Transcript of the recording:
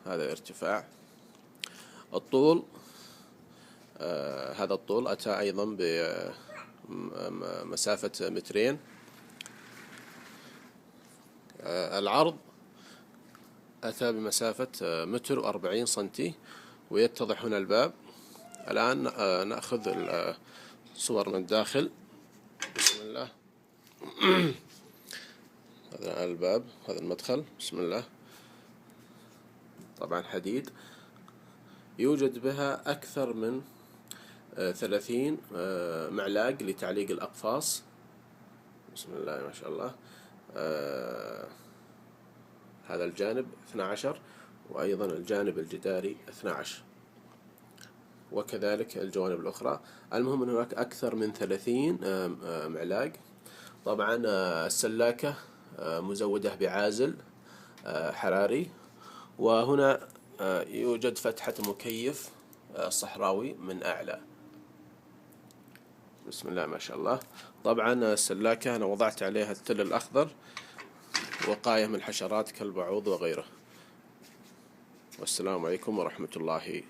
هذا ارتفاع. الطول، هذا الطول أتى أيضا بمسافة 2 متر. العرض أتى بمسافة 1 متر و40 سنتي. ويتضح هنا الباب. الآن نأخذ الصور من الداخل. بسم الله. هذا الباب، هذا المدخل. بسم الله. طبعا حديد، يوجد بها أكثر من 30 معلاق لتعليق الأقفاص. بسم الله ما شاء الله. هذا الجانب 12، وأيضا الجانب الجداري 12، وكذلك الجوانب الأخرى. المهم أن هناك أكثر من 30 معلاق. طبعا السلاكة مزودة بعازل حراري. وهنا يوجد فتحة مكيف صحراوي من أعلى. بسم الله ما شاء الله. طبعا السلاكة أنا وضعت عليها التل الأخضر وقاية من الحشرات كالبعوض وغيره. والسلام عليكم ورحمة الله